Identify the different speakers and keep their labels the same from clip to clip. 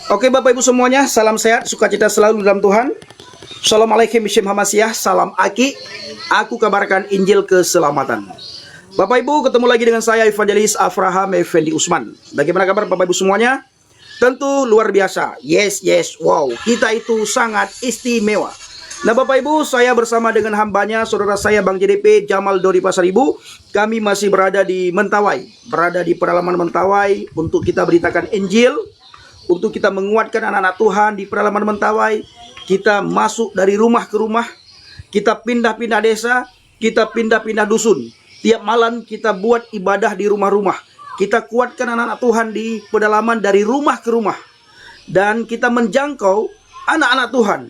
Speaker 1: Oke Bapak Ibu semuanya, salam sehat, sukacita selalu dalam Tuhan. Assalamualaikum warahmatullahi wabarakatuh. Salam Aki. Aku kabarkan Injil keselamatan. Bapak Ibu, ketemu lagi dengan saya Evangelis Avraham Effendi Usman. Bagaimana kabar Bapak Ibu semuanya? Tentu luar biasa. Yes, wow. Kita itu sangat istimewa. Nah Bapak Ibu, saya bersama dengan hambanya, saudara saya Bang JDP Jamal Dori Pasaribu. Kami masih berada di Mentawai, berada di pedalaman Mentawai untuk kita beritakan Injil, untuk kita menguatkan anak-anak Tuhan di pedalaman Mentawai. Kita masuk dari rumah ke rumah, kita pindah-pindah desa, kita pindah-pindah dusun. Tiap malam kita buat ibadah di rumah-rumah. Kita kuatkan anak-anak Tuhan di pedalaman dari rumah ke rumah. Dan kita menjangkau anak-anak Tuhan,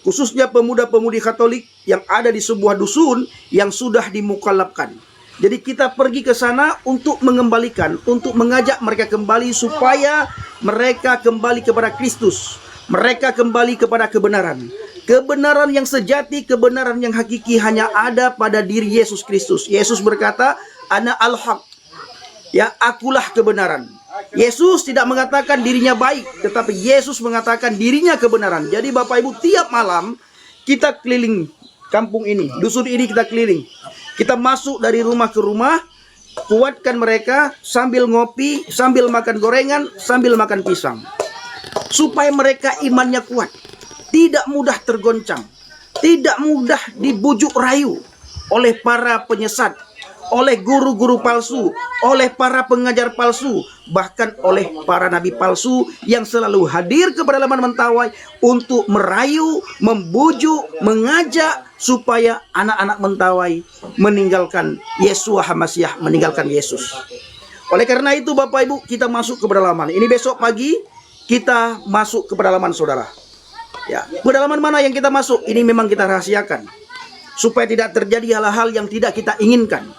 Speaker 1: khususnya pemuda-pemudi Katolik yang ada di sebuah dusun yang sudah dimukallafkan. Jadi kita pergi ke sana untuk mengembalikan, untuk mengajak mereka kembali supaya mereka kembali kepada Kristus. Mereka kembali kepada kebenaran. Kebenaran yang sejati, kebenaran yang hakiki hanya ada pada diri Yesus Kristus. Yesus berkata, Ana al-haq. Ya, akulah kebenaran. Yesus tidak mengatakan dirinya baik, tetapi Yesus mengatakan dirinya kebenaran. Jadi Bapak Ibu, tiap malam kita keliling kampung ini, dusun ini kita keliling. Kita masuk dari rumah ke rumah, kuatkan mereka sambil ngopi, sambil makan gorengan, sambil makan pisang. Supaya mereka imannya kuat, tidak mudah tergoncang, tidak mudah dibujuk rayu oleh para penyesat, oleh guru-guru palsu, oleh para pengajar palsu, bahkan oleh para nabi palsu yang selalu hadir ke pedalaman Mentawai untuk merayu, membujuk, mengajak supaya anak-anak Mentawai meninggalkan Yeshua HaMasyiah, meninggalkan Yesus. Oleh karena itu Bapak Ibu, kita masuk ke pedalaman. Ini besok pagi kita masuk ke pedalaman saudara. Ya, pedalaman mana yang kita masuk? Ini memang kita rahasiakan supaya tidak terjadi hal-hal yang tidak kita inginkan.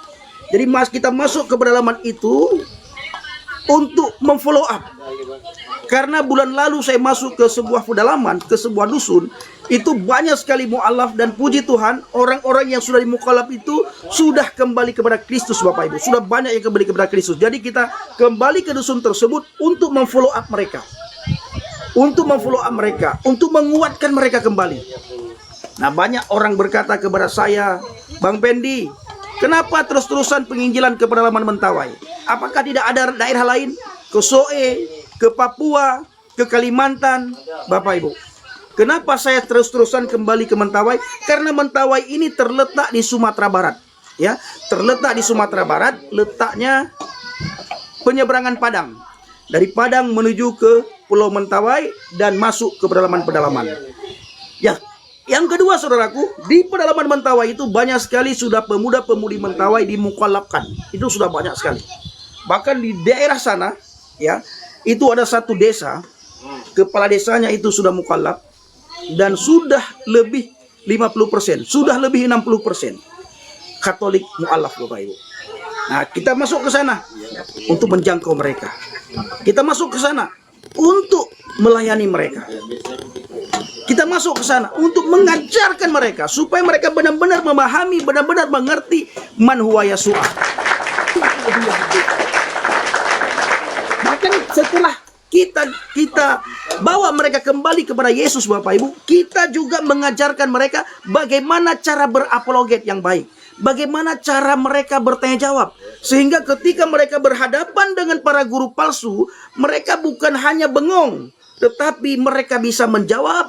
Speaker 1: Jadi kita masuk ke pedalaman itu untuk memfollow up. Karena bulan lalu saya masuk ke sebuah pedalaman, ke sebuah dusun, itu banyak sekali mu'alaf, dan puji Tuhan, orang-orang yang sudah dimukallaf itu sudah kembali kepada Kristus Bapak Ibu. Sudah banyak yang kembali kepada Kristus. Jadi kita kembali ke dusun tersebut untuk memfollow up mereka. Untuk memfollow up mereka, untuk menguatkan mereka kembali. Nah, banyak orang berkata kepada saya, Bang Pendi, kenapa terus-terusan penginjilan ke pedalaman Mentawai? Apakah tidak ada daerah lain? Ke Soe, ke Papua, ke Kalimantan? Bapak Ibu, kenapa saya terus-terusan kembali ke Mentawai? Karena Mentawai ini terletak di Sumatera Barat. Ya, terletak di Sumatera Barat, letaknya penyeberangan Padang. Dari Padang menuju ke Pulau Mentawai dan masuk ke pedalaman-pedalaman. Ya, yang kedua saudaraku, di pedalaman Mentawai itu banyak sekali sudah pemuda-pemudi Mentawai dimukallafkan. Itu sudah banyak sekali. Bahkan di daerah sana, ya, itu ada satu desa, kepala desanya itu sudah mukallaf dan sudah lebih 50%, sudah lebih 60% Katolik mu'alaf Bapak Ibu. Nah, kita masuk ke sana untuk menjangkau mereka. Kita masuk ke sana untuk melayani mereka. Kita masuk ke sana untuk mengajarkan mereka supaya mereka benar-benar memahami, benar-benar mengerti man huwa Yeshua. Bahkan setelah kita bawa mereka kembali kepada Yesus Bapak Ibu, kita juga mengajarkan mereka bagaimana cara berapologet yang baik. Bagaimana cara mereka bertanya jawab. Sehingga ketika mereka berhadapan dengan para guru palsu, mereka bukan hanya bengong, tetapi mereka bisa menjawab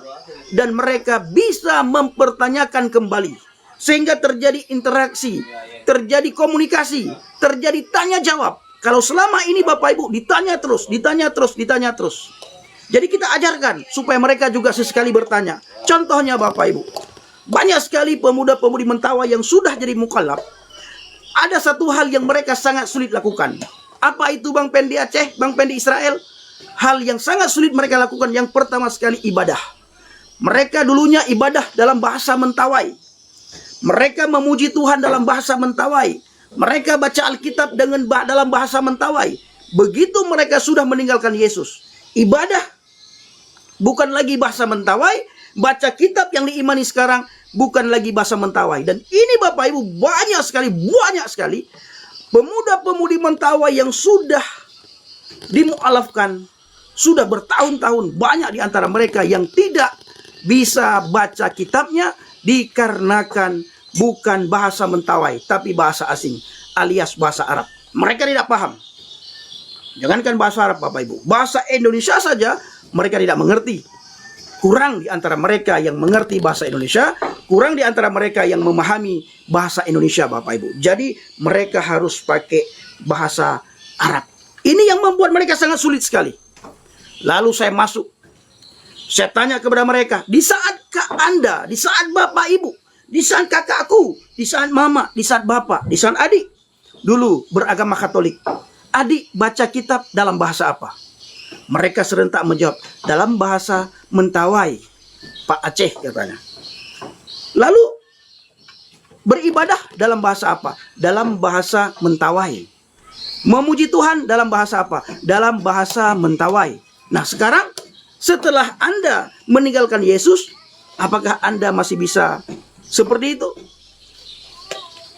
Speaker 1: dan mereka bisa mempertanyakan kembali. Sehingga terjadi interaksi, terjadi komunikasi, terjadi tanya jawab. Kalau selama ini Bapak Ibu ditanya terus. Jadi kita ajarkan supaya mereka juga sesekali bertanya. Contohnya Bapak Ibu, banyak sekali pemuda-pemudi Mentawai yang sudah jadi mukallaf. Ada satu hal yang mereka sangat sulit lakukan. Apa itu Bang Pendi Aceh, Bang Pendi Israel? Hal yang sangat sulit mereka lakukan yang pertama sekali ibadah. Mereka dulunya ibadah dalam bahasa Mentawai. Mereka memuji Tuhan dalam bahasa Mentawai. Mereka baca Alkitab dalam bahasa Mentawai. Begitu mereka sudah meninggalkan Yesus, ibadah bukan lagi bahasa Mentawai, baca kitab yang diimani sekarang bukan lagi bahasa Mentawai. Dan ini Bapak Ibu banyak sekali Pemuda-pemudi Mentawai yang sudah dimualafkan, sudah bertahun-tahun, banyak di antara mereka yang tidak bisa baca kitabnya dikarenakan bukan bahasa Mentawai, tapi bahasa asing, alias bahasa Arab. Mereka tidak paham. Jangankan bahasa Arab, Bapak Ibu, bahasa Indonesia saja mereka tidak mengerti. Kurang di antara mereka yang mengerti bahasa Indonesia, kurang di antara mereka yang memahami bahasa Indonesia, Bapak Ibu. Jadi mereka harus pakai bahasa Arab. Ini yang membuat mereka sangat sulit sekali. Lalu saya masuk, saya tanya kepada mereka, di saat Anda, di saat Bapak Ibu, di saat kakakku, di saat mama, di saat bapak, di saat adik, dulu beragama Katolik, adik baca kitab dalam bahasa apa? Mereka serentak menjawab, dalam bahasa Mentawai, Pak Aceh katanya. Lalu beribadah dalam bahasa apa? Dalam bahasa Mentawai. Memuji Tuhan dalam bahasa apa? Dalam bahasa Mentawai. Nah sekarang setelah Anda meninggalkan Yesus, apakah Anda masih bisa seperti itu?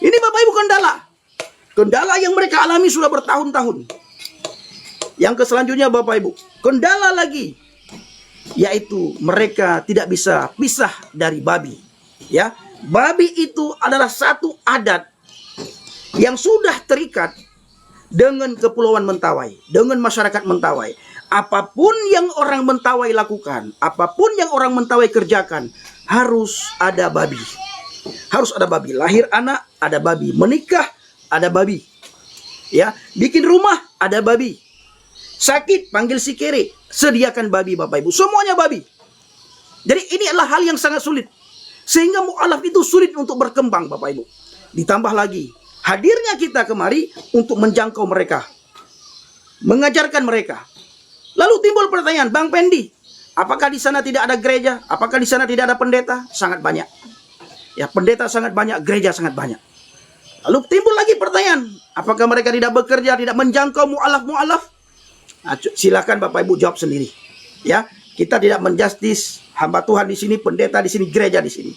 Speaker 1: Ini Bapak Ibu kendala. Kendala yang mereka alami sudah bertahun-tahun. Yang selanjutnya Bapak Ibu, kendala lagi, yaitu mereka tidak bisa pisah dari babi. Ya, babi itu adalah satu adat yang sudah terikat dengan Kepulauan Mentawai, dengan masyarakat Mentawai. Apapun yang orang Mentawai lakukan, apapun yang orang Mentawai kerjakan, harus ada babi. Harus ada babi. Lahir anak, ada babi. Menikah, ada babi. Ya, bikin rumah, ada babi. Sakit, panggil si kere, sediakan babi, Bapak Ibu. Semuanya babi. Jadi ini adalah hal yang sangat sulit. Sehingga mu'alaf itu sulit untuk berkembang, Bapak Ibu. Ditambah lagi, hadirnya kita kemari untuk menjangkau mereka, mengajarkan mereka. Lalu timbul pertanyaan, Bang Pendi, apakah di sana tidak ada gereja? Apakah di sana tidak ada pendeta? Sangat banyak. Ya, pendeta sangat banyak, gereja sangat banyak. Lalu timbul lagi pertanyaan, apakah mereka tidak bekerja, tidak menjangkau mu'alaf-mu'alaf? Nah, silakan Bapak Ibu jawab sendiri. Ya, kita tidak menjustis hamba Tuhan di sini, pendeta di sini, gereja di sini.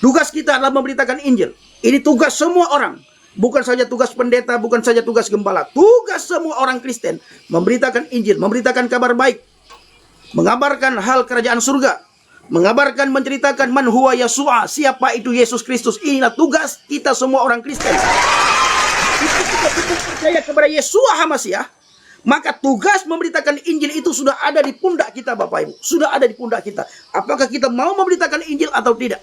Speaker 1: Tugas kita adalah memberitakan Injil. Ini tugas semua orang. Bukan saja tugas pendeta, bukan saja tugas gembala. Tugas semua orang Kristen. Memberitakan Injil, memberitakan kabar baik. Mengabarkan hal kerajaan surga. Mengabarkan, menceritakan man huwa Yesua. Siapa itu Yesus Kristus. Inilah tugas kita semua orang Kristen. Jika kita percaya kepada Yesua Hamasiah, maka tugas memberitakan Injil itu sudah ada di pundak kita, Bapak Ibu. Sudah ada di pundak kita. Apakah kita mau memberitakan Injil atau tidak?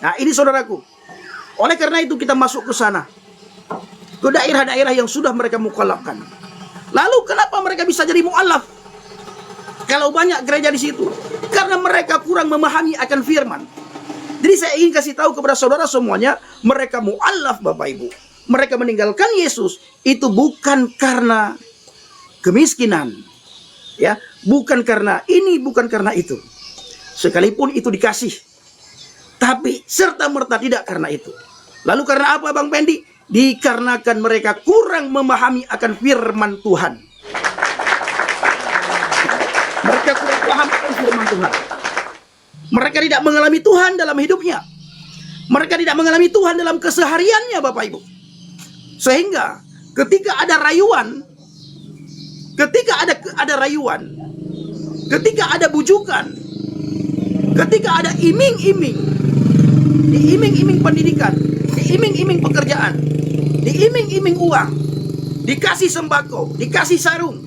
Speaker 1: Nah ini saudaraku. Oleh karena itu kita masuk ke sana, ke daerah-daerah yang sudah mereka mukalafkan. Lalu kenapa mereka bisa jadi mualaf? Kalau banyak gereja di situ, karena mereka kurang memahami akan firman. Jadi saya ingin kasih tahu kepada saudara semuanya, mereka mualaf, Bapak Ibu. Mereka meninggalkan Yesus itu bukan karena kemiskinan, ya, bukan karena ini, bukan karena itu. Sekalipun itu dikasih, tapi serta-merta tidak karena itu. Lalu karena apa, Bang Pendi? Dikarenakan mereka kurang memahami akan firman Tuhan. Mereka kurang paham akan firman Tuhan. Mereka tidak mengalami Tuhan dalam hidupnya. Mereka tidak mengalami Tuhan dalam kesehariannya, Bapak Ibu. Sehingga ketika ada rayuan, ketika ada rayuan, ketika ada bujukan, ketika ada iming-iming, diiming-iming pendidikan, diiming-iming pekerjaan, diiming-iming uang, dikasih sembako, dikasih sarung,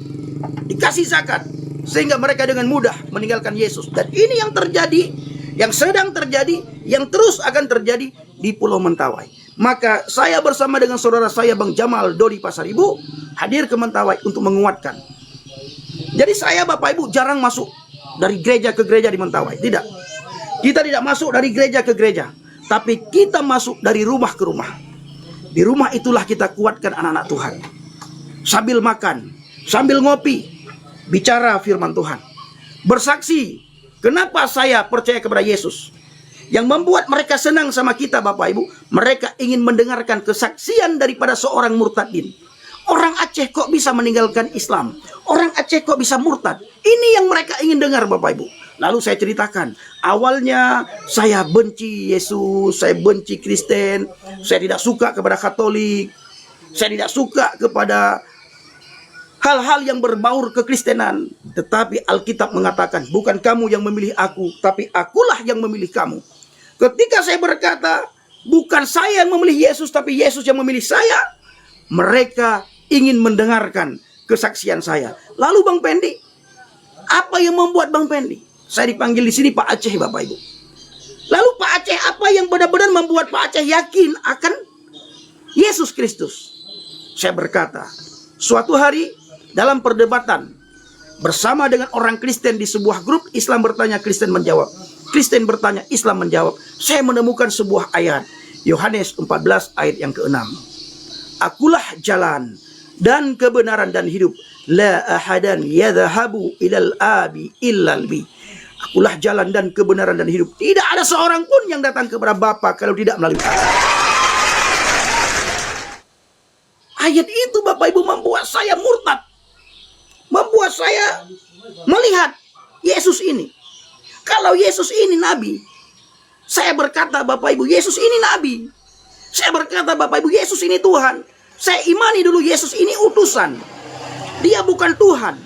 Speaker 1: dikasih zakat, sehingga mereka dengan mudah meninggalkan Yesus. Dan ini yang terjadi, yang sedang terjadi, yang terus akan terjadi di Pulau Mentawai. Maka saya bersama dengan saudara saya Bang Jamal Dodi Pasaribu hadir ke Mentawai untuk menguatkan. Jadi saya, Bapak Ibu, jarang masuk dari gereja ke gereja di Mentawai. Tidak. Kita tidak masuk dari gereja ke gereja, tapi kita masuk dari rumah ke rumah. Di rumah itulah kita kuatkan anak-anak Tuhan. Sambil makan, sambil ngopi, bicara firman Tuhan. Bersaksi, kenapa saya percaya kepada Yesus. Yang membuat mereka senang sama kita, Bapak Ibu, mereka ingin mendengarkan kesaksian daripada seorang murtadin. Orang Aceh kok bisa meninggalkan Islam? Orang Aceh kok bisa murtad? Ini yang mereka ingin dengar, Bapak Ibu. Lalu saya ceritakan, awalnya saya benci Yesus, saya benci Kristen, saya tidak suka kepada Katolik. Saya tidak suka kepada hal-hal yang berbaur kekristenan. Tetapi Alkitab mengatakan, bukan kamu yang memilih aku, tapi akulah yang memilih kamu. Ketika saya berkata, bukan saya yang memilih Yesus, tapi Yesus yang memilih saya, mereka ingin mendengarkan kesaksian saya. Lalu Bang Pendi, apa yang membuat Bang Pendi? Saya dipanggil di sini Pak Aceh, Bapak Ibu. Lalu Pak Aceh, apa yang benar-benar membuat Pak Aceh yakin akan Yesus Kristus? Saya berkata, suatu hari dalam perdebatan bersama dengan orang Kristen di sebuah grup, Islam bertanya, Kristen menjawab. Kristen bertanya, Islam menjawab. Saya menemukan sebuah ayat, Yohanes 14 ayat yang ke-6. Akulah jalan dan kebenaran dan hidup. La ahadan yadhahabu ilal abi illal bi. Akulah jalan dan kebenaran dan hidup. Tidak ada seorang pun yang datang kepada Bapa kalau tidak melalui aku. Ayat itu Bapak Ibu membuat saya murtad. Membuat saya melihat Yesus ini. Kalau Yesus ini nabi, saya berkata Bapak Ibu, Yesus ini nabi. Saya berkata Bapak Ibu, Yesus ini Tuhan. Saya imani dulu Yesus ini utusan. Dia bukan Tuhan.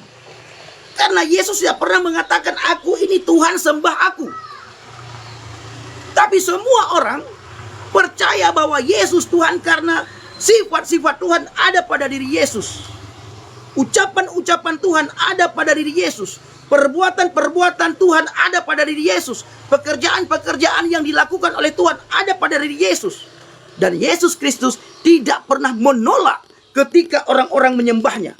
Speaker 1: Karena Yesus tidak pernah mengatakan aku ini Tuhan, sembah aku. Tapi semua orang percaya bahwa Yesus Tuhan karena sifat-sifat Tuhan ada pada diri Yesus. Ucapan-ucapan Tuhan ada pada diri Yesus. Perbuatan-perbuatan Tuhan ada pada diri Yesus. Pekerjaan-pekerjaan yang dilakukan oleh Tuhan ada pada diri Yesus. Dan Yesus Kristus tidak pernah menolak ketika orang-orang menyembahnya.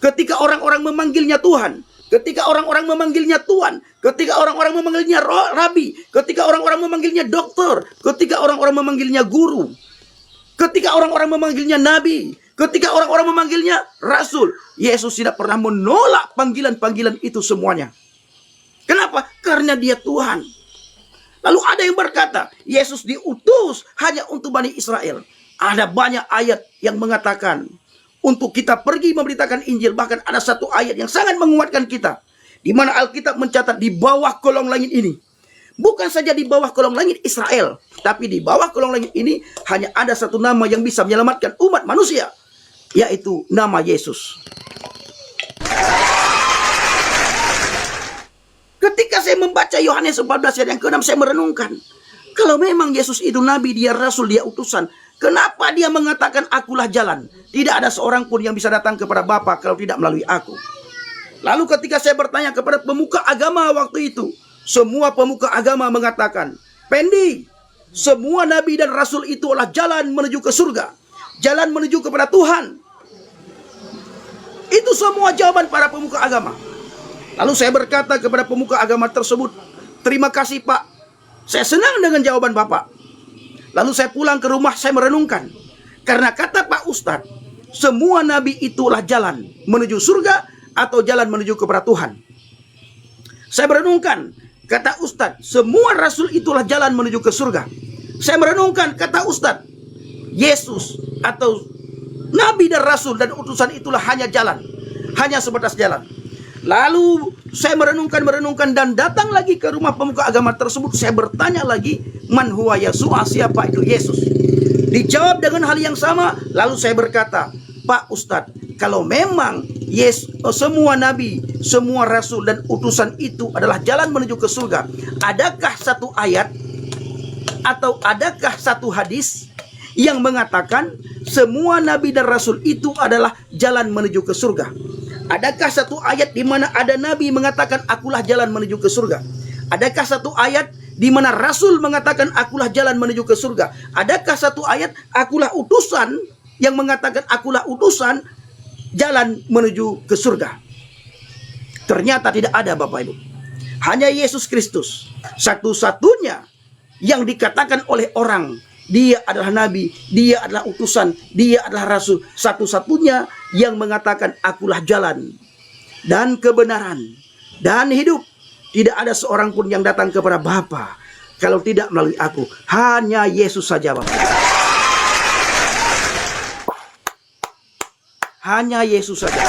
Speaker 1: Ketika orang-orang memanggilnya Tuhan. Ketika orang-orang memanggilnya Tuhan, ketika orang-orang memanggilnya Rabi, ketika orang-orang memanggilnya dokter, ketika orang-orang memanggilnya guru, ketika orang-orang memanggilnya Nabi, ketika orang-orang memanggilnya Rasul, Yesus tidak pernah menolak panggilan-panggilan itu semuanya. Kenapa? Karena dia Tuhan. Lalu ada yang berkata, Yesus diutus hanya untuk Bani Israel. Ada banyak ayat yang mengatakan, untuk kita pergi memberitakan Injil. Bahkan ada satu ayat yang sangat menguatkan kita, di mana Alkitab mencatat di bawah kolong langit ini, bukan saja di bawah kolong langit Israel, tapi di bawah kolong langit ini hanya ada satu nama yang bisa menyelamatkan umat manusia, yaitu nama Yesus. Ketika saya membaca Yohanes 14 ayat yang ke-6, saya merenungkan, kalau memang Yesus itu nabi, dia rasul, dia utusan, kenapa dia mengatakan akulah jalan? Tidak ada seorang pun yang bisa datang kepada Bapa kalau tidak melalui aku. Lalu ketika saya bertanya kepada pemuka agama waktu itu, semua pemuka agama mengatakan, Pendi, semua nabi dan rasul itu adalah jalan menuju ke surga, jalan menuju kepada Tuhan. Itu semua jawaban para pemuka agama. Lalu saya berkata kepada pemuka agama tersebut, terima kasih Pak, saya senang dengan jawaban Bapak. Lalu saya pulang ke rumah, saya merenungkan. Karena kata Pak Ustadz, semua nabi itulah jalan menuju surga atau jalan menuju kepada Tuhan. Saya merenungkan, kata Ustadz, semua rasul itulah jalan menuju ke surga. Saya merenungkan, kata Ustadz, Yesus atau nabi dan rasul dan utusan itulah hanya jalan, hanya sebatas jalan. Lalu saya merenungkan dan datang lagi ke rumah pemuka agama tersebut. Saya bertanya lagi, man huwa Yesua, siapa itu Yesus? Dijawab dengan hal yang sama. Lalu saya berkata, Pak Ustadz, kalau memang semua nabi, semua rasul dan utusan itu adalah jalan menuju ke surga, adakah satu ayat atau adakah satu hadis yang mengatakan semua nabi dan rasul itu adalah jalan menuju ke surga? Adakah satu ayat di mana ada nabi mengatakan akulah jalan menuju ke surga? Adakah satu ayat di mana rasul mengatakan akulah jalan menuju ke surga? Adakah satu ayat akulah utusan yang mengatakan akulah utusan jalan menuju ke surga? Ternyata tidak ada, Bapak Ibu. Hanya Yesus Kristus satu-satunya yang dikatakan oleh orang, dia adalah nabi, dia adalah utusan, dia adalah rasul, satu-satunya yang mengatakan akulah jalan dan kebenaran dan hidup. Tidak ada seorang pun yang datang kepada Bapa kalau tidak melalui aku. Hanya Yesus saja, Bapak. Hanya Yesus saja.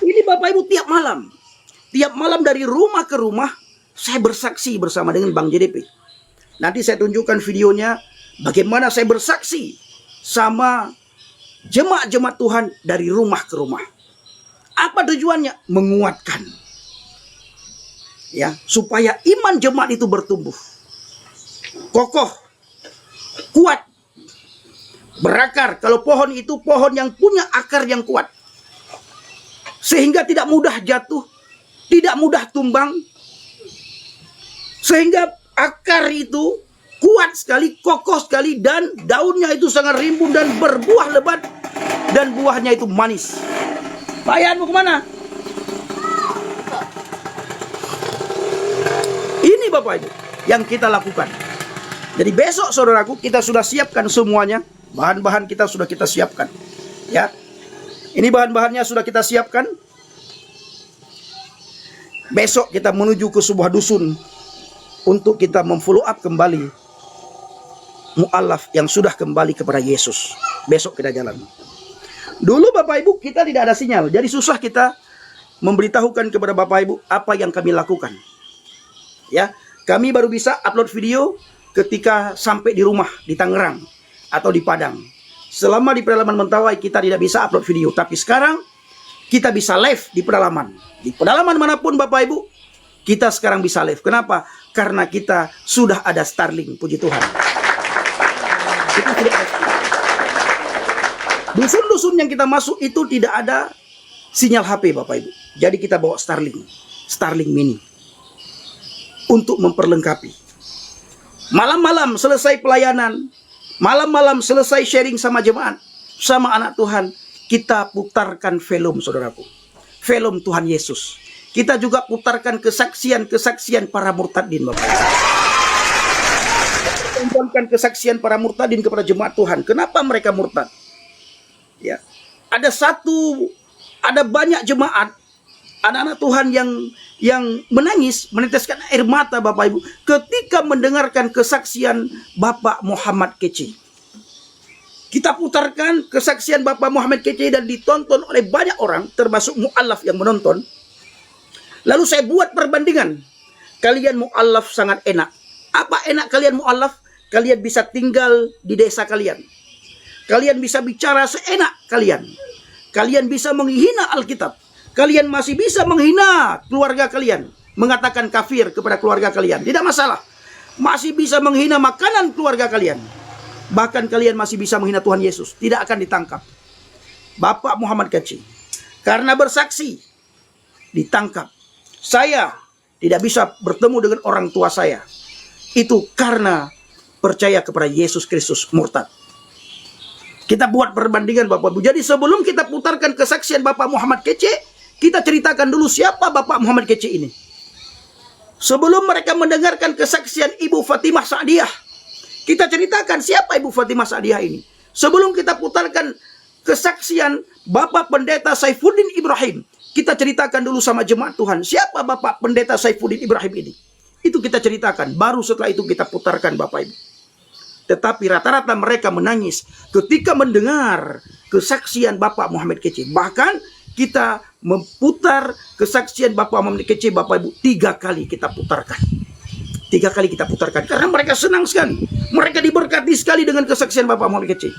Speaker 1: Ini Bapak Ibu tiap malam dari rumah ke rumah saya bersaksi bersama dengan Bang JDP. Nanti saya tunjukkan videonya bagaimana saya bersaksi sama jemaat-jemaat Tuhan dari rumah ke rumah. Apa tujuannya? Menguatkan. Ya, supaya iman jemaat itu bertumbuh. Kokoh, kuat, berakar. Kalau pohon itu pohon yang punya akar yang kuat. Sehingga tidak mudah jatuh, tidak mudah tumbang. Sehingga akar itu kuat sekali, kokoh sekali, dan daunnya itu sangat rimbun dan berbuah lebat, dan buahnya itu manis. Pak Yan, mau kemana? Ini Bapak Ibu yang kita lakukan. Jadi besok saudaraku, kita sudah siapkan semuanya. Bahan-bahan kita sudah kita siapkan. Ya, ini bahan-bahannya sudah kita siapkan. Besok kita menuju ke sebuah dusun untuk kita memfollow up kembali mu'alaf yang sudah kembali kepada Yesus. Besok kita jalan. Dulu Bapak Ibu kita tidak ada sinyal, jadi susah kita memberitahukan kepada Bapak Ibu apa yang kami lakukan. Ya, kami baru bisa upload video ketika sampai di rumah di Tangerang atau di Padang. Selama di pedalaman Mentawai kita tidak bisa upload video, tapi sekarang kita bisa live di pedalaman. Di pedalaman manapun Bapak Ibu, kita sekarang bisa live. Kenapa? Karena kita sudah ada Starlink, puji Tuhan. Dusun-dusun yang kita masuk itu tidak ada sinyal HP Bapak Ibu. Jadi kita bawa Starlink mini untuk memperlengkapi. Malam-malam selesai pelayanan, malam-malam selesai sharing sama jemaat, sama anak Tuhan, kita putarkan film saudaraku. Film Tuhan Yesus. Kita juga putarkan kesaksian-kesaksian para murtadin Bapak Ibu. Tontonkan kesaksian para murtadin kepada jemaat Tuhan. Kenapa mereka murtad? Ya, ada banyak jemaat, anak-anak Tuhan yang menangis, meneteskan air mata Bapak Ibu ketika mendengarkan kesaksian Bapak Muhammad Kece. Kita putarkan kesaksian Bapak Muhammad Kece dan ditonton oleh banyak orang, termasuk mu'alaf yang menonton. Lalu saya buat perbandingan. Kalian mu'alaf sangat enak. Apa enak kalian mu'alaf? Kalian bisa tinggal di desa kalian. Kalian bisa bicara seenak kalian. Kalian bisa menghina Alkitab. Kalian masih bisa menghina keluarga kalian. Mengatakan kafir kepada keluarga kalian. Tidak masalah. Masih bisa menghina makanan keluarga kalian. Bahkan kalian masih bisa menghina Tuhan Yesus. Tidak akan ditangkap. Bapak Muhammad Kece, karena bersaksi, ditangkap. Saya tidak bisa bertemu dengan orang tua saya. Itu karena percaya kepada Yesus Kristus, murtad. Kita buat perbandingan Bapak Ibu. Jadi sebelum kita putarkan kesaksian Bapak Muhammad Kece, kita ceritakan dulu siapa Bapak Muhammad Kece ini. Sebelum mereka mendengarkan kesaksian Ibu Fatimah Sa'diyah, kita ceritakan siapa Ibu Fatimah Sa'diyah ini. Sebelum kita putarkan kesaksian Bapak Pendeta Saifuddin Ibrahim, kita ceritakan dulu sama jemaat Tuhan, siapa Bapak Pendeta Saifuddin Ibrahim ini. Itu kita ceritakan, baru setelah itu kita putarkan Bapak Ibu. Tetapi rata-rata mereka menangis ketika mendengar kesaksian Bapak Muhammad Kece. Bahkan kita memutar kesaksian Bapak Muhammad Kece, Bapak Ibu, 3 kali kita putarkan. 3 kali kita putarkan karena mereka senang sekali. Mereka diberkati sekali dengan kesaksian Bapak Muhammad Kece.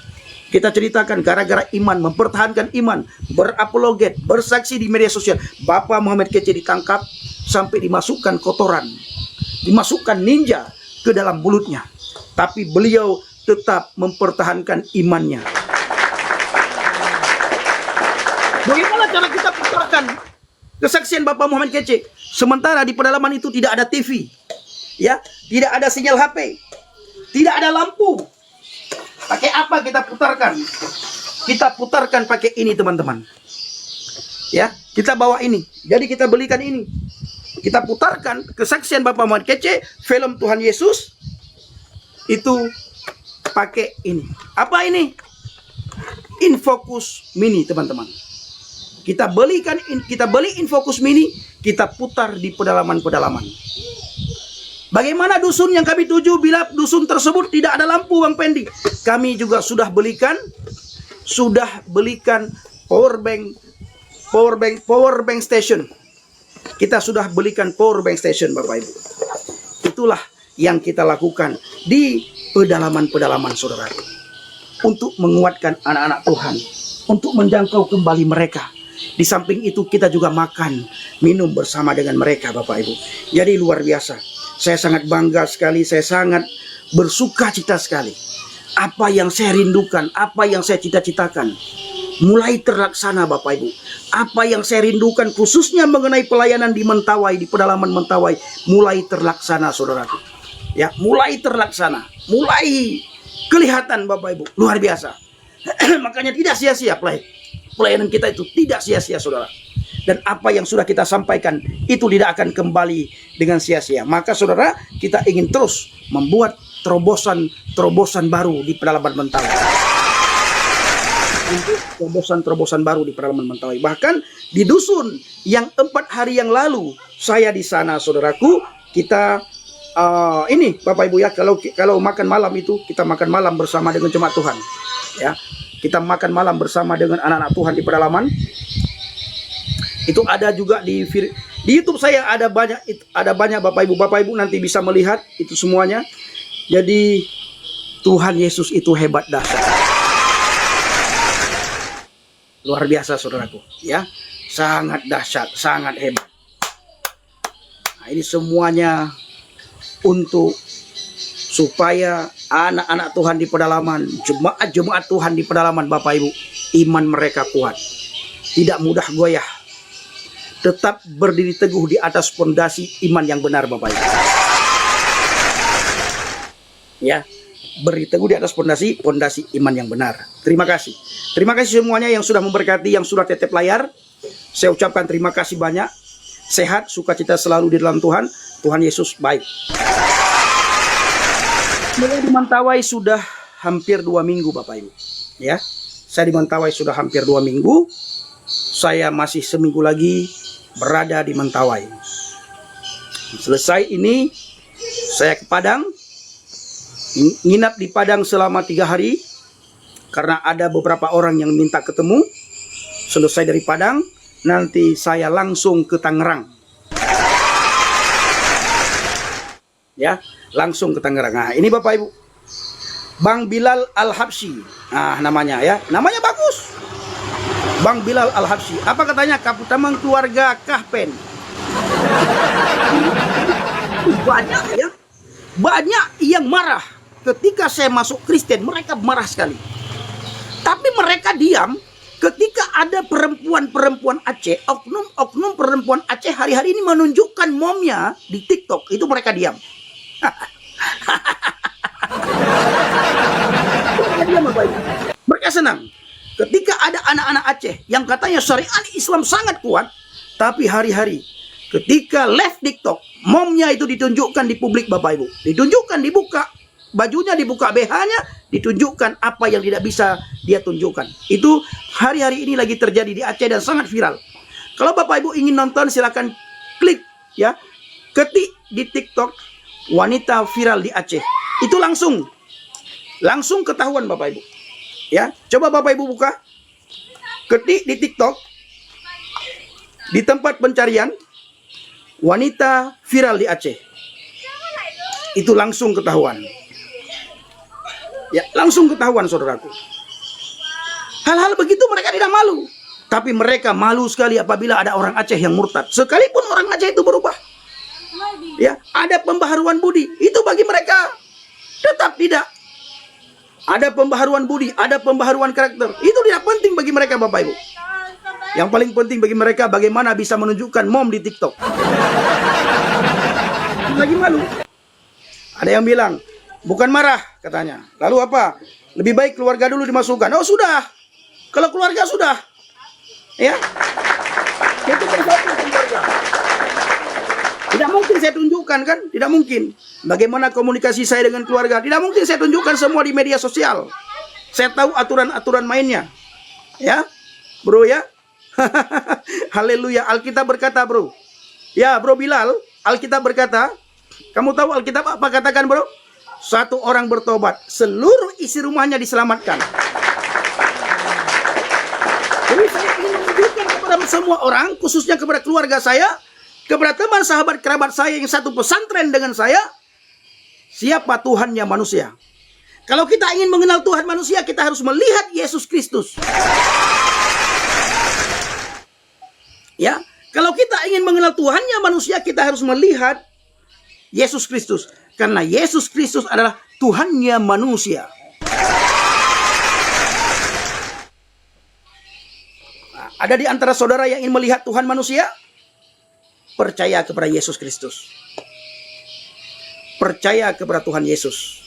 Speaker 1: Kita ceritakan gara-gara iman, mempertahankan iman, berapologet, bersaksi di media sosial. Bapak Muhammad Kece ditangkap sampai dimasukkan kotoran, dimasukkan ninja ke dalam mulutnya. Tapi beliau tetap mempertahankan imannya. Bagaimana cara kita putarkan kesaksian Bapak Muhammad Kece? Sementara di pedalaman itu tidak ada TV, ya, tidak ada sinyal HP, tidak ada lampu. Pakai apa kita putarkan? Kita putarkan pakai ini teman-teman. Ya, kita bawa ini. Jadi kita belikan ini. Kita putarkan kesaksian Bapak Muhammad Kece, film Tuhan Yesus. Itu pakai ini. Apa ini? Infocus mini teman-teman. Kita beli Infocus mini, kita putar di pedalaman-pedalaman. Bagaimana dusun yang kami tuju bila dusun tersebut tidak ada lampu Bang Pendi? Kami juga sudah belikan power bank station. Kita sudah belikan power bank station Bapak Ibu. Itulah yang kita lakukan di pedalaman-pedalaman saudara. untuk menguatkan anak-anak Tuhan, untuk menjangkau kembali mereka. Di samping itu kita juga makan, minum bersama dengan mereka Bapak Ibu. Jadi luar biasa. Saya sangat bangga sekali, saya sangat bersuka cita sekali. Apa yang saya rindukan, apa yang saya cita-citakan, mulai terlaksana Bapak Ibu. Apa yang saya rindukan khususnya mengenai pelayanan di Mentawai, di pedalaman Mentawai, mulai terlaksana saudaraku. Ya, mulai terlaksana, mulai kelihatan Bapak Ibu, luar biasa. Makanya tidak sia-sia pelayanan kita itu, tidak sia-sia saudara. Dan apa yang sudah kita sampaikan itu tidak akan kembali dengan sia-sia. Maka saudara, kita ingin terus membuat terobosan baru di pedalaman Mentawai. Untuk terobosan baru di pedalaman Mentawai. Bahkan di dusun yang 4 hari yang lalu saya di sana saudaraku, kita ini Bapak Ibu ya, kalau makan malam itu kita makan malam bersama dengan jemaat Tuhan ya. Kita makan malam bersama dengan anak-anak Tuhan di pedalaman. Itu ada juga di YouTube saya, ada banyak Bapak Ibu nanti bisa melihat itu semuanya. Jadi Tuhan Yesus itu hebat dahsyat. Luar biasa saudaraku ya. Sangat dahsyat, sangat hebat. Nah, ini semuanya untuk supaya anak-anak Tuhan di pedalaman, jemaat Tuhan di pedalaman Bapak Ibu, iman mereka kuat, tidak mudah goyah, tetap berdiri teguh di atas pondasi iman yang benar Bapak Ibu. Ya, berdiri teguh di atas pondasi iman yang benar. Terima kasih semuanya yang sudah memberkati, yang sudah tetep layar. Saya ucapkan terima kasih banyak. Sehat, sukacita selalu di dalam Tuhan. Tuhan Yesus baik. Mulai di Mentawai sudah hampir 2 minggu Bapak Ibu. Ya, saya di Mentawai sudah hampir 2 minggu. Saya masih seminggu lagi berada di Mentawai. Selesai ini, saya ke Padang. Nginap di Padang selama 3 hari. Karena ada beberapa orang yang minta ketemu. Selesai dari Padang, nanti saya langsung ke Tangerang. Ya, langsung ke Tangerang. Nah, ini Bapak Ibu, Bang Bilal Al-Habsyi. Nah, namanya ya, namanya bagus. Bang Bilal Al-Habsyi. Apa katanya? Kaputaman keluarga Kahpen. Banyak ya, banyak yang marah ketika saya masuk Kristen. Mereka marah sekali. Tapi mereka diam ketika ada perempuan-perempuan Aceh, oknum perempuan Aceh hari-hari ini menunjukkan momnya di TikTok. Itu mereka diam. Mereka senang ketika ada anak-anak Aceh yang katanya syariat Islam sangat kuat, tapi hari-hari ketika live TikTok, momnya itu ditunjukkan di publik Bapak Ibu, ditunjukkan, dibuka bajunya, dibuka BH-nya, ditunjukkan apa yang tidak bisa dia tunjukkan. Itu hari-hari ini lagi terjadi di Aceh dan sangat viral. Kalau Bapak Ibu ingin nonton, silakan klik ya, ketik di TikTok wanita viral di Aceh. Itu langsung ketahuan Bapak Ibu. Ya, coba Bapak Ibu buka, ketik di TikTok, di tempat pencarian wanita viral di Aceh. Itu langsung ketahuan. Ya, langsung ketahuan saudaraku. Hal-hal begitu mereka tidak malu. Tapi mereka malu sekali apabila ada orang Aceh yang murtad. Sekalipun orang Aceh itu berubah. Ya, ada pembaharuan budi. Itu bagi mereka tetap tidak. Ada pembaharuan budi, ada pembaharuan karakter. Itu tidak penting bagi mereka Bapak Ibu. Yang paling penting bagi mereka bagaimana bisa menunjukkan mom di TikTok. Lagi malu. Ada yang bilang, bukan marah katanya. Lalu apa? Lebih baik keluarga dulu dimasukkan. Oh sudah. Kalau keluarga sudah. Ya. Itu keluarga. Tidak mungkin saya tunjukkan kan? Tidak mungkin. Bagaimana komunikasi saya dengan keluarga? Tidak mungkin saya tunjukkan semua di media sosial. Saya tahu aturan-aturan mainnya. Ya, bro ya. Haleluya. Alkitab berkata bro. Ya bro Bilal, Alkitab berkata. Kamu tahu Alkitab apa katakan bro? 1 orang bertobat, seluruh isi rumahnya diselamatkan. Jadi saya ingin menunjukkan kepada semua orang, khususnya kepada keluarga saya, kepada teman, sahabat, kerabat saya yang satu pesantren dengan saya, siapa Tuhannya manusia. Kalau kita ingin mengenal Tuhan manusia, kita harus melihat Yesus Kristus. Ya, kalau kita ingin mengenal Tuhannya manusia, kita harus melihat Yesus Kristus. Karena Yesus Kristus adalah Tuhannya manusia. Nah, ada di antara saudara yang ingin melihat Tuhan manusia? Percaya kepada Yesus Kristus. Percaya kepada Tuhan Yesus.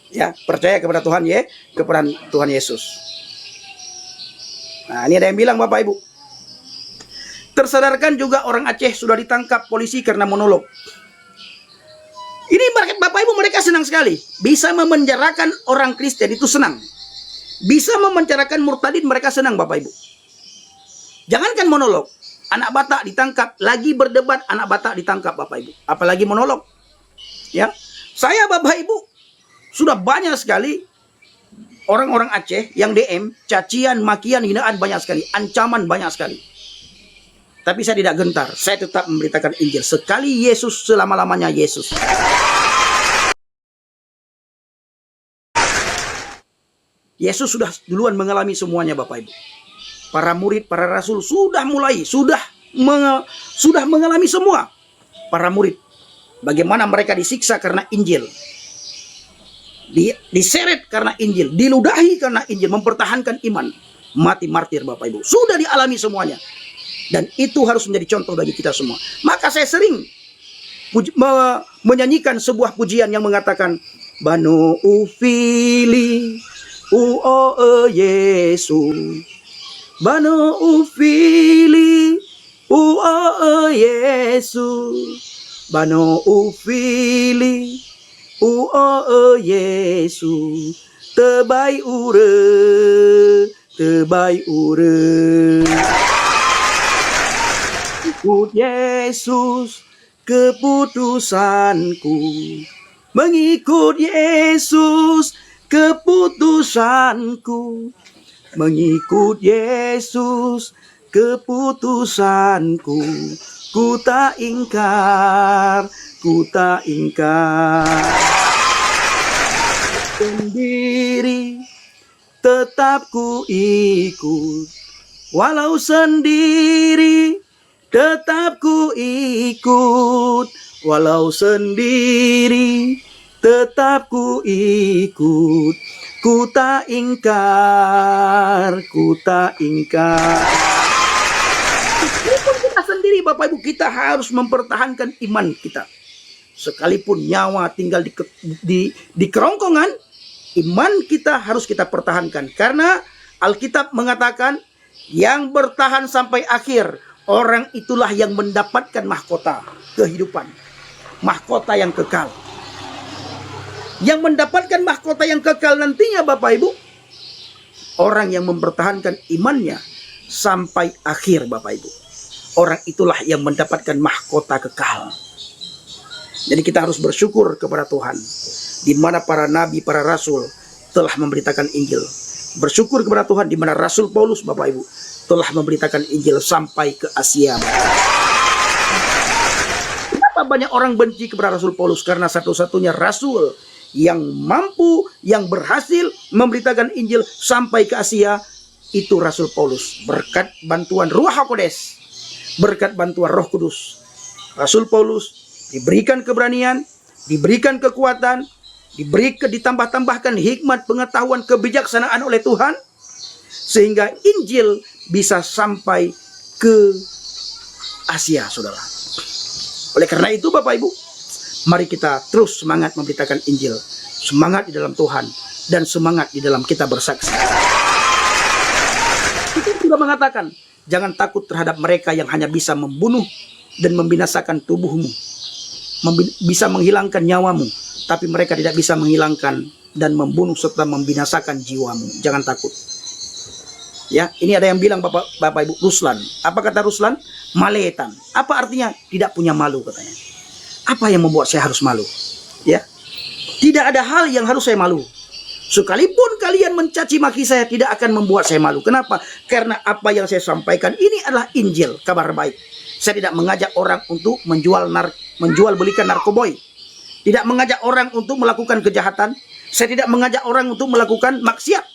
Speaker 1: Ya, percaya kepada Tuhan Yesus. Nah, ini ada yang bilang Bapak Ibu. Tersadarkan juga orang Aceh sudah ditangkap polisi karena monolog. Ini Bapak Ibu, mereka senang sekali. Bisa memenjarakan orang Kristen itu senang. Bisa memenjarakan murtadin, mereka senang Bapak Ibu. Jangankan monolog. Anak Batak ditangkap, lagi berdebat anak Batak ditangkap Bapak Ibu. Apalagi monolog. Ya, saya Bapak Ibu sudah banyak sekali orang-orang Aceh yang DM, cacian, makian, hinaan banyak sekali, ancaman banyak sekali. Tapi saya tidak gentar, saya tetap memberitakan Injil. Sekali Yesus, selama-lamanya Yesus. Yesus sudah duluan mengalami semuanya Bapak Ibu. Para murid, para rasul sudah mengalami semua. Para murid, bagaimana mereka disiksa karena Injil. Diseret karena Injil, diludahi karena Injil, mempertahankan iman, mati martir Bapak Ibu. Sudah dialami semuanya. Dan itu harus menjadi contoh bagi kita semua. Maka saya sering menyanyikan sebuah pujian yang mengatakan, Banu ufili uo Yesu, Banu ufili uo Yesu, Banu ufili uo Yesu, tebai ure, tebai ure. Ikut Yesus keputusanku, mengikut Yesus keputusanku, mengikut Yesus keputusanku, ku tak ingkar, ku tak ingkar. Sendiri tetap ku ikut, walau sendiri tetap ku ikut, walau sendiri tetap ku ikut, ku tak ingkar, ku tak ingkar. Meskipun kita sendiri Bapak Ibu, kita harus mempertahankan iman kita. Sekalipun nyawa tinggal di kerongkongan, iman kita harus kita pertahankan. Karena Alkitab mengatakan, yang bertahan sampai akhir, orang itulah yang mendapatkan mahkota kehidupan. Mahkota yang kekal. Yang mendapatkan mahkota yang kekal nantinya Bapak Ibu, orang yang mempertahankan imannya sampai akhir Bapak Ibu. Orang itulah yang mendapatkan mahkota kekal. Jadi kita harus bersyukur kepada Tuhan, di mana para nabi, para rasul telah memberitakan Injil. Bersyukur kepada Tuhan di mana Rasul Paulus Bapak Ibu telah memberitakan Injil sampai ke Asia. Kenapa banyak orang benci kepada Rasul Paulus? Karena satu-satunya rasul yang mampu, yang berhasil memberitakan Injil sampai ke Asia itu Rasul Paulus. Berkat bantuan Ruach HaKodes, berkat bantuan Roh Kudus, Rasul Paulus diberikan keberanian, diberikan kekuatan, ditambah-tambahkan hikmat, pengetahuan, kebijaksanaan oleh Tuhan, sehingga Injil bisa sampai ke Asia, saudara. Oleh karena itu Bapak Ibu, mari kita terus semangat memberitakan Injil, semangat di dalam Tuhan, dan semangat di dalam kita bersaksi. Kita juga mengatakan, jangan takut terhadap mereka yang hanya bisa membunuh dan membinasakan tubuhmu, bisa menghilangkan nyawamu, tapi mereka tidak bisa menghilangkan dan membunuh serta membinasakan jiwamu. Jangan takut. Ya, ini ada yang bilang Bapak Ibu, Ruslan. Apa kata Ruslan? Maletan. Apa artinya? Tidak punya malu katanya. Apa yang membuat saya harus malu? Ya, tidak ada hal yang harus saya malu. Sekalipun kalian mencaci maki saya, tidak akan membuat saya malu. Kenapa? Karena apa yang saya sampaikan ini adalah Injil, kabar baik. Saya tidak mengajak orang untuk menjual belikan narkoboy. Tidak mengajak orang untuk melakukan kejahatan. Saya tidak mengajak orang untuk melakukan maksiat.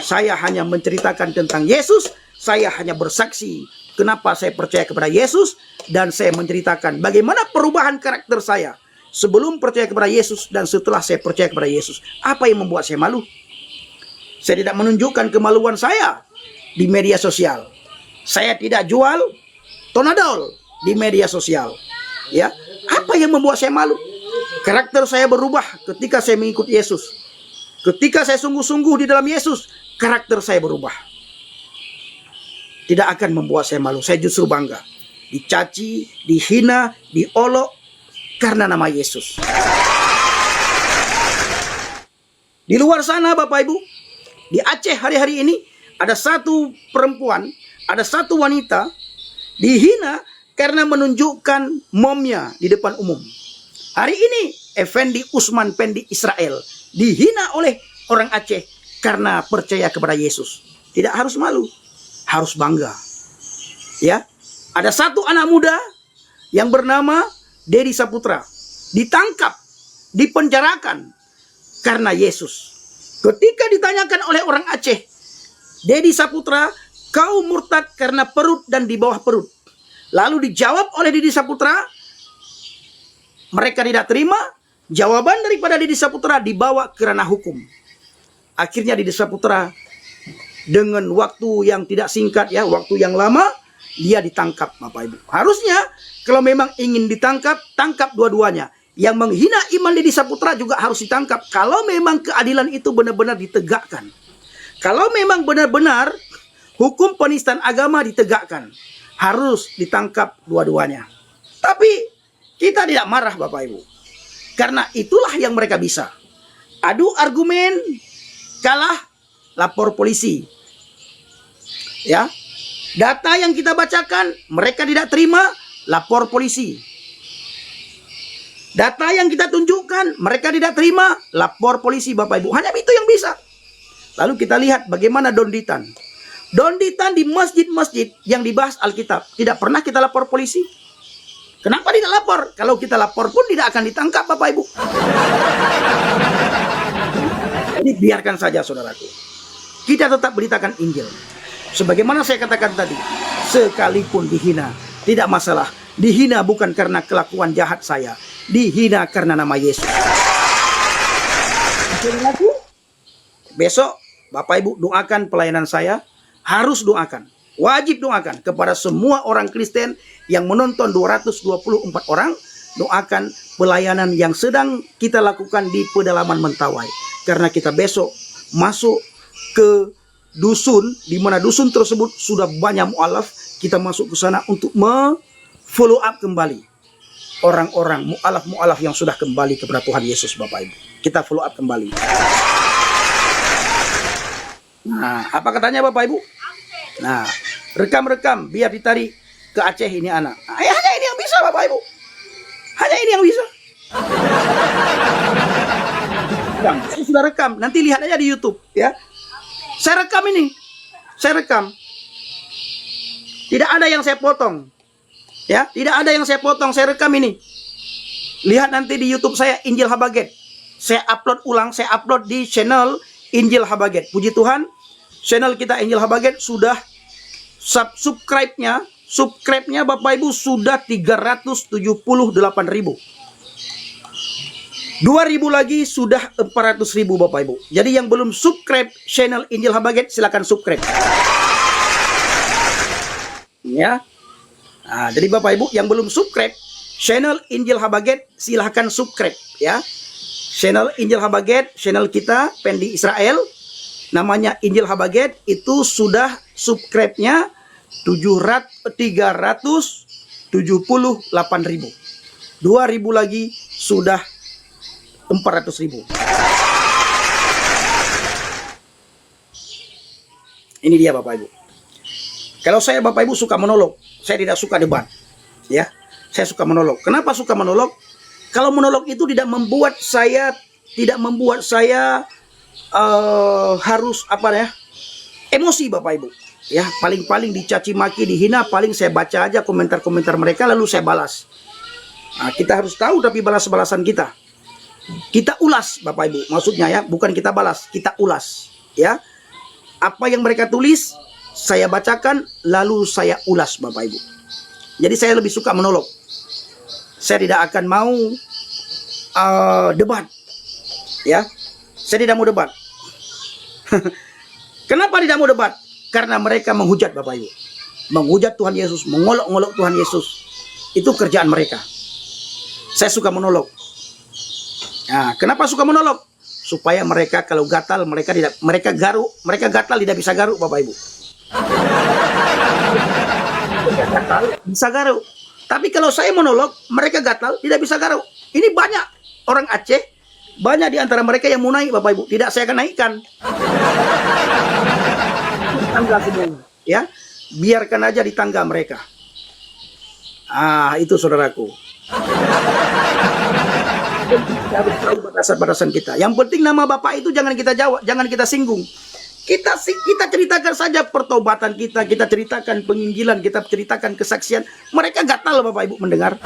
Speaker 1: Saya hanya menceritakan tentang Yesus. Saya hanya bersaksi kenapa saya percaya kepada Yesus. Dan saya menceritakan bagaimana perubahan karakter saya sebelum percaya kepada Yesus dan setelah saya percaya kepada Yesus. Apa yang membuat saya malu? Saya tidak menunjukkan kemaluan saya di media sosial. Saya tidak jual Tonadol di media sosial. Ya, apa yang membuat saya malu? Karakter saya berubah ketika saya mengikut Yesus. Ketika saya sungguh-sungguh di dalam Yesus, karakter saya berubah. Tidak akan membuat saya malu. Saya justru bangga. Dicaci, dihina, diolok karena nama Yesus. Di luar sana Bapak Ibu, di Aceh hari-hari ini ada satu perempuan, ada satu wanita dihina karena menunjukkan momnya di depan umum. Hari ini Effendi Usman Pendi Israel dihina oleh orang Aceh karena percaya kepada Yesus. Tidak harus malu, harus bangga. Ya, ada satu anak muda yang bernama Dedi Saputra ditangkap, dipenjarakan karena Yesus. Ketika ditanyakan oleh orang Aceh, Dedi Saputra, kau murtad karena perut dan di bawah perut. Lalu dijawab oleh Dedi Saputra, mereka tidak terima. Jawaban daripada Dedi Saputra dibawa ke ranah hukum. Akhirnya Dedi Saputra dengan waktu yang tidak singkat, ya, waktu yang lama, dia ditangkap Bapak Ibu. Harusnya kalau memang ingin ditangkap, tangkap dua-duanya. Yang menghina iman Dedi Saputra juga harus ditangkap. Kalau memang keadilan itu benar-benar ditegakkan. Kalau memang benar-benar hukum penistaan agama ditegakkan, harus ditangkap dua-duanya. Tapi kita tidak marah Bapak Ibu. Karena itulah yang mereka bisa. Adu argumen, kalah, lapor polisi. Ya. Data yang kita bacakan, mereka tidak terima, lapor polisi. Data yang kita tunjukkan, mereka tidak terima, lapor polisi Bapak Ibu. Hanya itu yang bisa. Lalu kita lihat bagaimana Donditan. Donditan di masjid-masjid yang dibahas Alkitab. Tidak pernah kita lapor polisi. Kenapa tidak lapor? Kalau kita lapor pun tidak akan ditangkap Bapak Ibu. Jadi biarkan saja saudaraku. Kita tetap beritakan Injil. Sebagaimana saya katakan tadi. Sekalipun dihina, tidak masalah. Dihina bukan karena kelakuan jahat saya. Dihina karena nama Yesus. Besok Bapak Ibu doakan pelayanan saya. Harus doakan, wajib doakan kepada semua orang Kristen yang menonton 224 orang. Doakan pelayanan yang sedang kita lakukan di pedalaman Mentawai. Karena kita besok masuk ke dusun, di mana dusun tersebut sudah banyak mu'alaf. Kita masuk ke sana untuk follow up kembali orang-orang mu'alaf yang sudah kembali kepada Tuhan Yesus Bapak Ibu. Kita follow up kembali. Nah, apa katanya Bapak Ibu? Nah, rekam-rekam biar ditarik ke Aceh ini anak. Nah, hanya ini yang bisa Bapak Ibu. Hanya ini yang bisa. Saya sudah rekam. Nanti lihat aja di YouTube ya. Saya rekam ini. Saya rekam. Tidak ada yang saya potong. Ya, tidak ada yang saya potong. Saya rekam ini. Lihat nanti di YouTube saya Injil Habaget. Saya upload ulang, saya upload di channel Injil Habaget. Puji Tuhan, channel kita Injil Habaget sudah subscribe-nya Bapak Ibu sudah 378.000. 2.000 lagi sudah 400.000 Bapak Ibu. Jadi yang belum subscribe channel Injil Habaget silakan subscribe. Ya. Nah, jadi Bapak Ibu yang belum subscribe channel Injil Habaget silahkan subscribe ya. Channel Injil Habaget, channel kita Pendi Israel, namanya Injil Habaget, itu sudah subscribe-nya 378.000. 2.000 lagi sudah 400.000. Ini dia Bapak Ibu. Kalau saya Bapak Ibu suka monolog, saya tidak suka debat. Ya, saya suka monolog. Kenapa suka monolog? Kalau monolog itu tidak membuat saya harus emosi Bapak Ibu. Ya, paling-paling dicaci maki, dihina, paling saya baca aja komentar-komentar mereka lalu saya balas. Nah, kita harus tahu tapi balas-balasan kita. Kita ulas Bapak Ibu, maksudnya ya, bukan kita balas, kita ulas ya. Apa yang mereka tulis saya bacakan lalu saya ulas Bapak Ibu. Jadi saya lebih suka monolog. Saya tidak akan mau debat ya. Saya tidak mau debat. Kenapa tidak mau debat? Karena mereka menghujat Bapak Ibu, menghujat Tuhan Yesus, mengolok-olok Tuhan Yesus. Itu kerjaan mereka. Saya suka monolog. Nah, kenapa suka monolog? Supaya mereka kalau gatal mereka gatal tidak bisa garuk Bapak Ibu. Gatal bisa garuk. Tapi kalau saya monolog, mereka gatal tidak bisa garuk. Ini banyak orang Aceh, banyak di antara mereka yang mau naik Bapak Ibu. Tidak saya akan naikkan. Tangga semua, ya. Biarkan aja di tangga mereka. Itu saudaraku. Harus tahu batasan-batasan kita. Yang penting nama Bapak itu jangan kita jawab, jangan kita singgung. Kita ceritakan saja pertobatan kita ceritakan penginjilan, kita ceritakan kesaksian. Mereka gatal Bapak Ibu mendengar.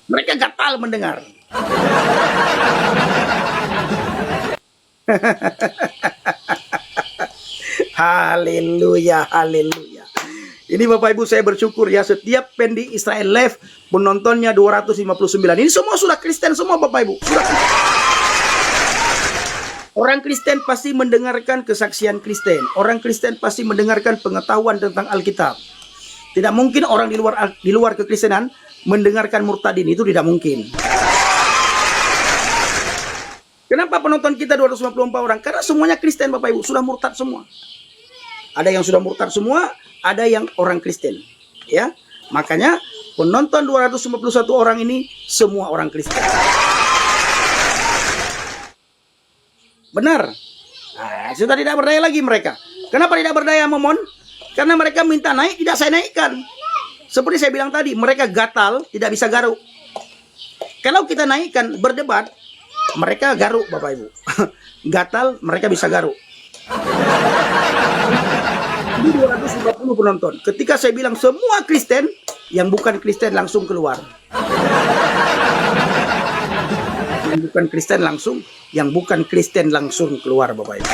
Speaker 1: Mereka gatal mendengar. Haleluya, haleluya. Ini Bapak Ibu saya bersyukur ya, setiap Pendi Israel Live penontonnya 259. Ini semua sudah Kristen semua Bapak Ibu. Sudah Kristen. Orang Kristen pasti mendengarkan kesaksian Kristen. Orang Kristen pasti mendengarkan pengetahuan tentang Alkitab. Tidak mungkin orang di luar kekristenan mendengarkan murtadin, itu tidak mungkin. Kenapa penonton kita 254 orang? Karena semuanya Kristen Bapak Ibu, sudah murtad semua. Ada yang sudah murtad semua, ada yang orang Kristen. Ya, makanya penonton 251 orang ini semua orang Kristen. Benar. Sudah tidak berdaya lagi mereka. Kenapa tidak berdaya Momon? Karena mereka minta naik, tidak saya naikkan. Seperti saya bilang tadi, mereka gatal, tidak bisa garuk. Kalau kita naikkan berdebat, mereka garuk Bapak Ibu. Gatal, mereka bisa garuk. Ini 250 penonton. Ketika saya bilang semua Kristen, yang bukan Kristen langsung keluar. Yang bukan Kristen langsung, yang bukan Kristen langsung keluar Bapak Ibu.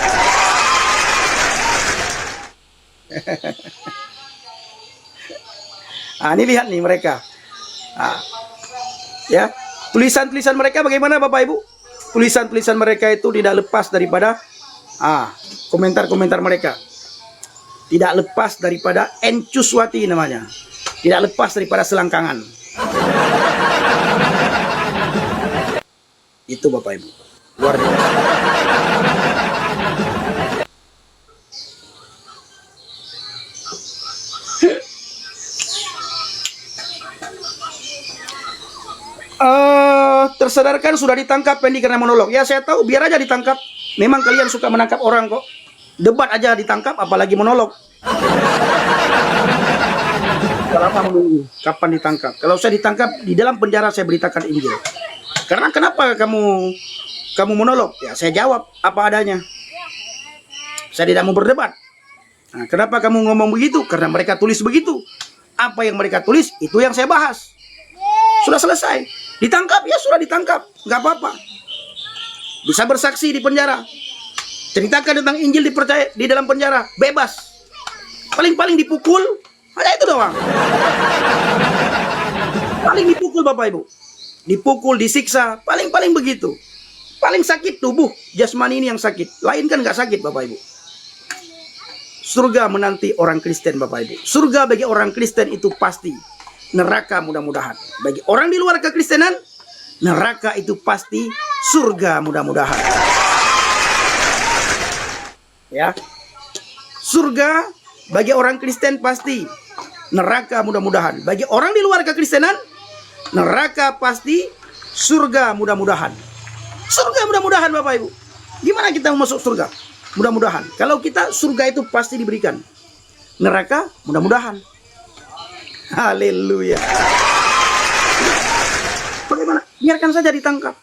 Speaker 1: Ini lihat nih mereka. Ya, tulisan-tulisan mereka bagaimana Bapak Ibu? Tulisan-tulisan mereka itu tidak lepas daripada komentar-komentar mereka. Tidak lepas daripada encuswati namanya. Tidak lepas daripada selangkangan. Itu Bapak Ibu. Luar biasa. Tersadarkan sudah ditangkap Pendi karena monolog. Ya saya tahu, biar aja ditangkap. Memang kalian suka menangkap orang kok. Debat aja ditangkap, apalagi monolog. Lama menunggu kapan ditangkap. Kalau saya ditangkap di dalam penjara, saya beritakan Injil. Karena kenapa kamu monolog? Ya saya jawab apa adanya. Saya tidak mau berdebat. Nah, kenapa kamu ngomong begitu? Karena mereka tulis begitu. Apa yang mereka tulis itu yang saya bahas. Sudah selesai. Ditangkap ya sudah ditangkap, nggak apa-apa. Bisa bersaksi di penjara. Ceritakan tentang Injil dipercaya di dalam penjara, bebas. Paling-paling dipukul, hanya itu doang. Paling dipukul Bapak Ibu. Dipukul, disiksa, paling-paling begitu. Paling sakit tubuh jasmani ini yang sakit. Lain kan nggak sakit Bapak Ibu. Surga menanti orang Kristen Bapak Ibu. Surga bagi orang Kristen itu pasti. Neraka mudah-mudahan. Bagi orang di luar kekristenan, neraka itu pasti, surga mudah-mudahan. Ya. Surga bagi orang Kristen pasti, neraka mudah-mudahan. Bagi orang di luar kekristenan, neraka pasti, surga mudah-mudahan. Surga mudah-mudahan Bapak Ibu. Gimana kita mau masuk surga? Mudah-mudahan. Kalau kita, surga itu pasti diberikan. Neraka mudah-mudahan. Haleluya. Bagaimana? Biarkan saja ditangkap.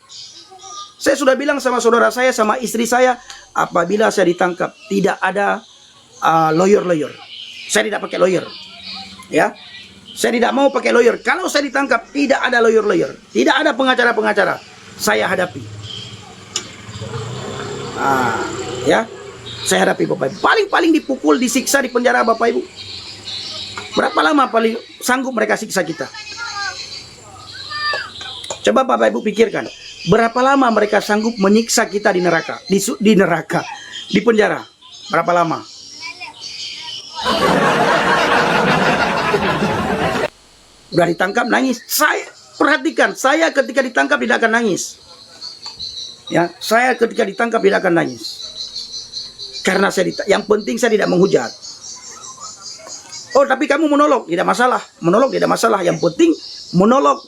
Speaker 1: Saya sudah bilang sama saudara saya, sama istri saya, apabila saya ditangkap, tidak ada lawyer. Saya tidak pakai lawyer. Ya. Saya tidak mau pakai lawyer. Kalau saya ditangkap, tidak ada lawyer-lawyer, tidak ada pengacara-pengacara. Saya hadapi. Ya, saya hadapi Bapak Ibu. Paling-paling dipukul, disiksa, di penjara Bapak Ibu. Berapa lama paling sanggup mereka siksa kita? Coba Bapak Ibu pikirkan, berapa lama mereka sanggup menyiksa kita di neraka, di penjara? Berapa lama? Udah ditangkap nangis. Saya perhatikan, saya ketika ditangkap tidak akan nangis. Ya, saya ketika ditangkap tidak akan nangis. Karena yang penting saya tidak menghujat. Oh, tapi kamu monolog, tidak masalah. Monolog tidak masalah. Yang penting monolog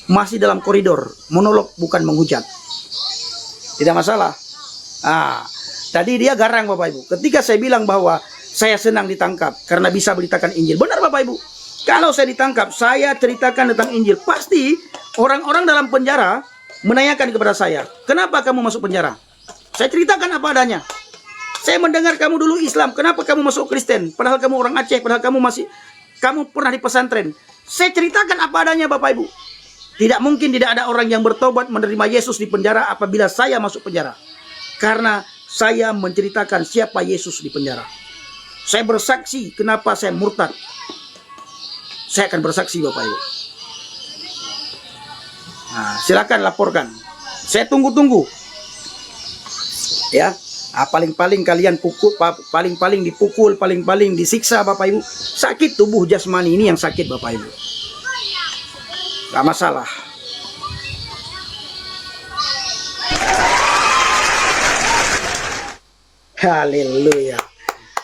Speaker 1: masih dalam koridor. Monolog bukan menghujat. Tidak masalah. Tadi dia garang Bapak Ibu. Ketika saya bilang bahwa saya senang ditangkap karena bisa beritakan Injil. Benar Bapak Ibu. Kalau saya ditangkap, saya ceritakan tentang Injil. Pasti orang-orang dalam penjara menanyakan kepada saya, kenapa kamu masuk penjara? Saya ceritakan apa adanya. Saya mendengar kamu dulu Islam, kenapa kamu masuk Kristen? Padahal kamu orang Aceh, padahal kamu pernah di pesantren. Saya ceritakan apa adanya Bapak Ibu. Tidak mungkin tidak ada orang yang bertobat menerima Yesus di penjara apabila saya masuk penjara. Karena saya menceritakan siapa Yesus di penjara. Saya bersaksi kenapa saya murtad. Saya akan bersaksi Bapak Ibu. Silakan laporkan. Saya tunggu-tunggu. Ya, paling-paling kalian pukul, paling-paling dipukul, paling-paling disiksa Bapak Ibu. Sakit tubuh jasmani ini yang sakit Bapak Ibu. Gak masalah. Haleluya.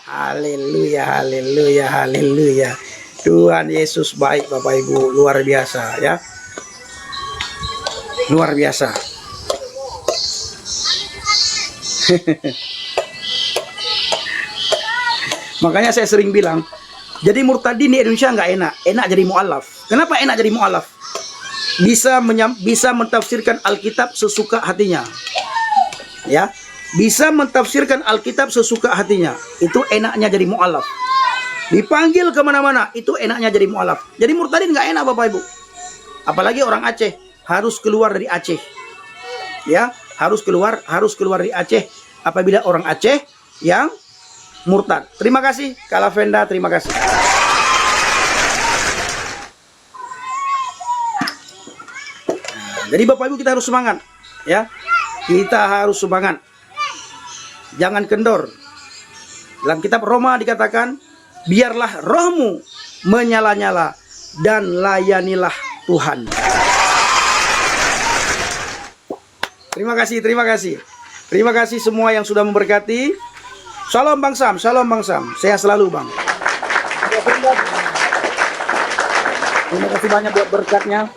Speaker 1: Haleluya, haleluya, haleluya. Tuhan Yesus baik Bapak Ibu, luar biasa ya. Luar biasa. Makanya saya sering bilang, jadi murtadin di Indonesia nggak enak. Enak jadi mu'alaf. Kenapa enak jadi mu'alaf? Bisa mentafsirkan Alkitab sesuka hatinya. Ya, bisa mentafsirkan Alkitab sesuka hatinya. Itu enaknya jadi mu'alaf. Dipanggil kemana-mana, itu enaknya jadi mu'alaf. Jadi murtadin nggak enak Bapak Ibu. Apalagi orang Aceh, harus keluar dari Aceh. Ya, harus keluar dari Aceh apabila orang Aceh yang murtad. Terima kasih Kak Lavenda, terima kasih. Jadi Bapak Ibu kita harus semangat ya. Kita harus semangat. Jangan kendor. Dalam kitab Roma dikatakan, biarlah rohmu menyala-nyala dan layanilah Tuhan. Terima kasih, terima kasih. Terima kasih semua yang sudah memberkati. Shalom Bang Sam, shalom Bang Sam. Sehat selalu Bang. Terima kasih banyak buat berkatnya.